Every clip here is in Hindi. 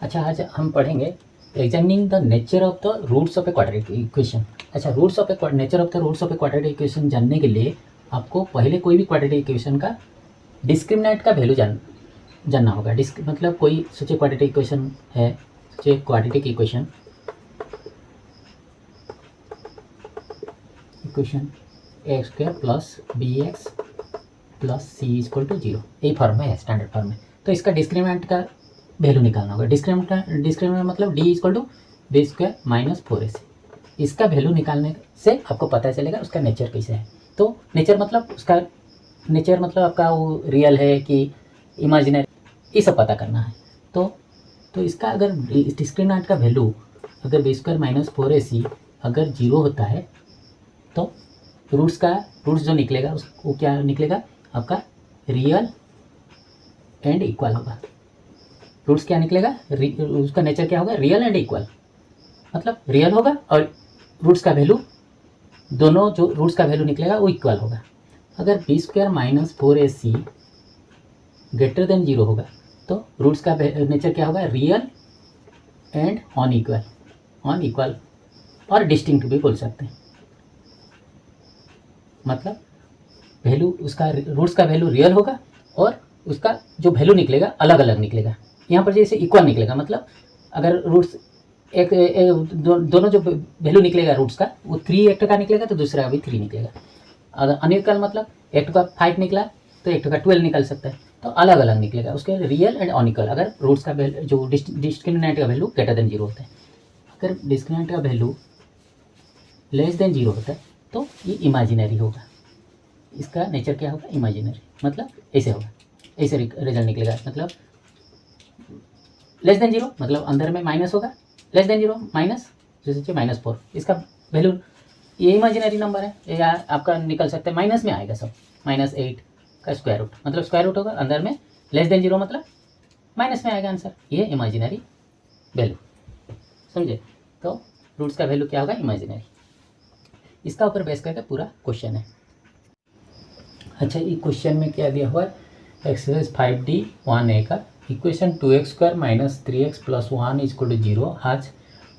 अच्छा, आज हम पढ़ेंगे examining the nature of the roots of a quadratic equation. अच्छा, nature of the roots of a quadratic equation जानने के लिए आपको पहले कोई भी क्वाड्रेटिक इक्वेशन का डिस्क्रिमिनेंट का वैल्यू जानना होगा। मतलब कोई सोचिए क्वाड्रेटिक इक्वेशन है, सोचिए quadratic equation x square plus b x plus c equal to 0, यही फॉर्म में है, स्टैंडर्ड फॉर्म में। तो इसका डिस्क्रिमिनेंट का वैल्यू निकालना होगा। डिस्क्रिमिनेंट मतलब D equal to B square minus 4ac। इसका वैल्यू निकालने से आपको पता चलेगा उसका नेचर कैसे है। तो नेचर मतलब आपका वो रियल है कि इमेजिनरी, ये सब पता करना है। तो इसका अगर डिस्क्रिमिनेंट का वैल्यू अगर बी स्क्वायर माइनस 4ac अगर 0 होता है तो रूट्स जो निकलेगा उसको क्या निकलेगा, आपका रियल एंड इक्वल होगा। रूट्स क्या निकलेगा, उसका नेचर क्या होगा, रियल एंड इक्वल, मतलब रियल होगा और रूट्स का वैल्यू, दोनों जो रूट्स का वैल्यू निकलेगा वो इक्वल होगा। अगर B square minus 4ac greater than 0 होगा तो रूट्स का नेचर क्या होगा, रियल एंड ऑन इक्वल और डिस्टिंक्ट भी बोल सकते हैं। मतलब वैल्यू उसका रूट्स का वैल्यू रियल होगा और उसका जो वैल्यू निकलेगा अलग अलग निकलेगा। यहाँ पर जैसे इक्वल निकलेगा, मतलब अगर रूट्स दोनों जो वैल्यू निकलेगा रूट्स का वो 3 एक का निकलेगा तो दूसरा भी 3 निकलेगा। अगर अनइक्वल मतलब एक का 5 निकला तो एक का 12 निकल सकता है, तो अलग अलग निकलेगा उसके रियल एंड अनइक्वल। अगर रूट्स का जो डिस्क्रिमिनेंट का वैल्यू ग्रेटर देन 0 होता है, अगर डिस्क्रिमिनेंट का वैल्यू लेस देन 0 होता है तो ये इमेजिनरी होगा। इसका नेचर क्या होगा, इमेजिनरी, मतलब ऐसे होगा, ऐसे रिजल्ट निकलेगा। मतलब लेस देन 0 मतलब अंदर में माइनस होगा, लेस देन 0 माइनस, जैसे -4, इसका वैल्यू ये इमेजिनरी नंबर है, या आपका निकल सकता है माइनस में आएगा सब, -8 का स्क्वायर रूट, मतलब स्क्वायर रूट होगा अंदर में, लेस देन 0 मतलब माइनस में आएगा आंसर, ये इमेजिनरी वैल्यू, समझे। तो रूट्स का वैल्यू क्या होगा, इमेजिनरी। इसका ऊपर बेस करके पूरा क्वेश्चन है। अच्छा, ये क्वेश्चन में क्या दिया हुआ है, एक्सरसाइज 5D 1A का equation 2x square minus 3x plus 1 equal to 0 has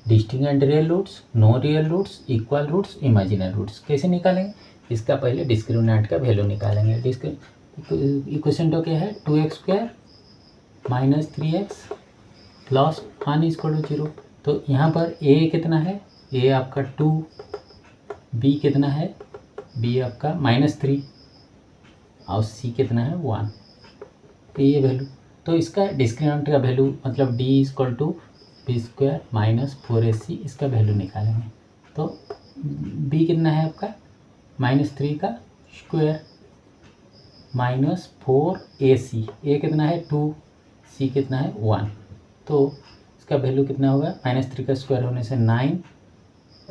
distinct and real roots, no real roots, equal roots, imaginary roots. कैसे निकालेंगे, इसका पहले डिस्क्रिमिनेंट का वैल्यू निकालेंगे। इक्वेशन तो क्या है, 2x square minus 3x plus 1 equal to 0। तो यहाँ पर a कितना है, a आपका 2, b कितना है, b आपका -3 और c कितना है 1, तो ये वैल्यू। तो इसका डिस्क्रिमिनेंट का वैल्यू मतलब d equal to B square minus 4ac, इसका वैल्यू निकालेंगे। तो b कितना है आपका -3 का स्क्वायर माइनस 4ac, a कितना है 2, c कितना है 1, तो इसका वैल्यू कितना होगा, -3 का स्क्वायर होने से 9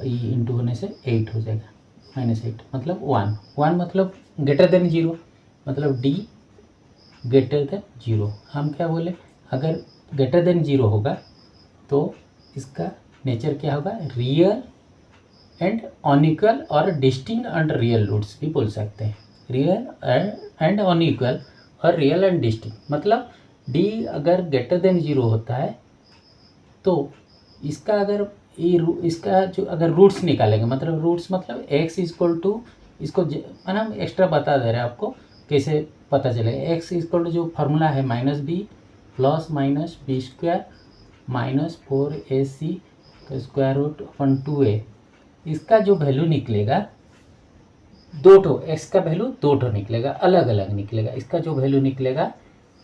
इंटू होने से 8 हो जाएगा, -8 मतलब 1 मतलब ग्रेटर देन 0, मतलब d ग्रेटर देन 0। हम क्या बोले, अगर ग्रेटर देन 0 होगा तो इसका नेचर क्या होगा, रियल एंड अनइक्वल और डिस्टिंक्ट एंड रियल रूट्स भी बोल सकते हैं। रियल एंड अनइक्वल और रियल एंड डिस्टिंक्ट, मतलब d अगर ग्रेटर देन 0 होता है तो इसका अगर इसका जो अगर रूट्स निकालेंगे, मतलब रूट्स मतलब x इक्वल टू, इसको ना एक्स्ट्रा बता दे रहे हैं आपको कैसे पता चलेगा। x इक्वल टू जो फार्मूला है -b plus minus B square minus 4ac का स्क्वायर रूट अपन 2a, इसका जो वैल्यू निकलेगा दो ठो, x का वैल्यू दो ठो निकलेगा, अलग अलग निकलेगा। इसका जो वैल्यू निकलेगा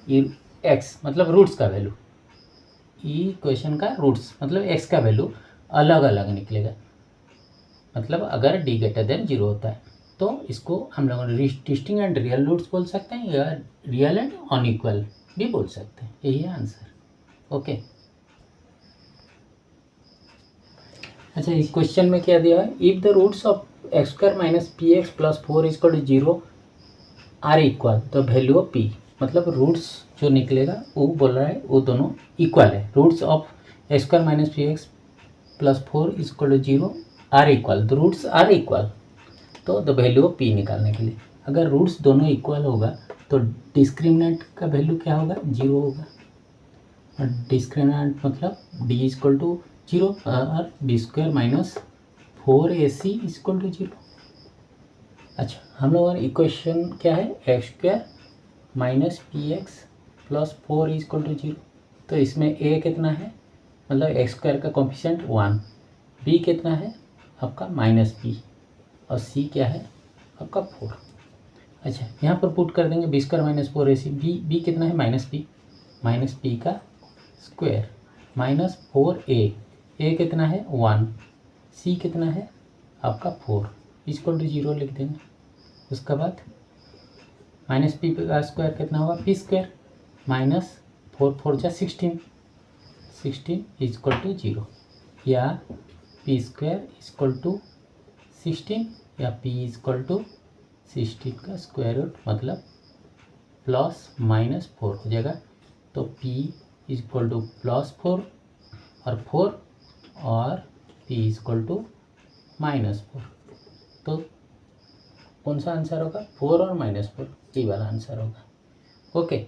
ये x मतलब रूट्स का वैल्यू, ये क्वेश्चन का रूट्स मतलब x का वैल्यू अलग अलग निकलेगा। मतलब अगर d ग्रेटर देन 0 होता है तो इसको हम लोगों ने डिस्टिंक्ट एंड रियल रूट्स बोल सकते हैं या रियल एंड अनइक्वल भी बोल सकते हैं, यही है आंसर। ओके। अच्छा, इस क्वेश्चन में क्या दिया है, if the roots of X square minus P X plus 4 equal to 0 are equal the value of p, मतलब रूट्स जो निकलेगा वो बोल रहा है वो दोनों इक्वल है। Roots of X square minus P X plus 4 equal to 0 are equal, the roots are equal, तो द वैल्यू ऑफ p निकालने के लिए अगर रूट्स दोनों इक्वल होगा तो डिस्क्रिमिनेंट का वैल्यू क्या होगा, 0 होगा। डिस्क्रिमिनेंट मतलब डी इक्वल टू 0 और B square minus 4ac equal to 0। अच्छा, हम लोगों का इक्वेशन क्या है, X square minus P X plus 4 equal to 0। तो इसमें ए कितना है, मतलब एक्स स्क्वायर का कॉम्पिशेंट 1, बी कितना है आपका माइनस पी, और सी क्या है आपका 4। अच्छा, यहाँ पर पुट कर देंगे B square minus 4ac, B कितना है माइनस पी का स्क्वायर माइनस 4a कितना है 1, सी कितना है आपका 4 इक्वल टू 0 लिख देंगे। उसके बाद माइनस पी का स्क्वायर कितना होगा पी स्क्वायर माइनस 4 जा 16 इक्वल टू 0, या पी स्क्वायर इक्वल टू 16 या पी इक्वल टू 16 का स्क्वायर रूट मतलब प्लस माइनस 4 हो जाएगा। तो p इक्वल टू प्लस 4 और 4 और p इक्वल टू माइनस 4। तो कौन सा आंसर होगा 4 और माइनस 4, डी वाला आंसर होगा। ओके।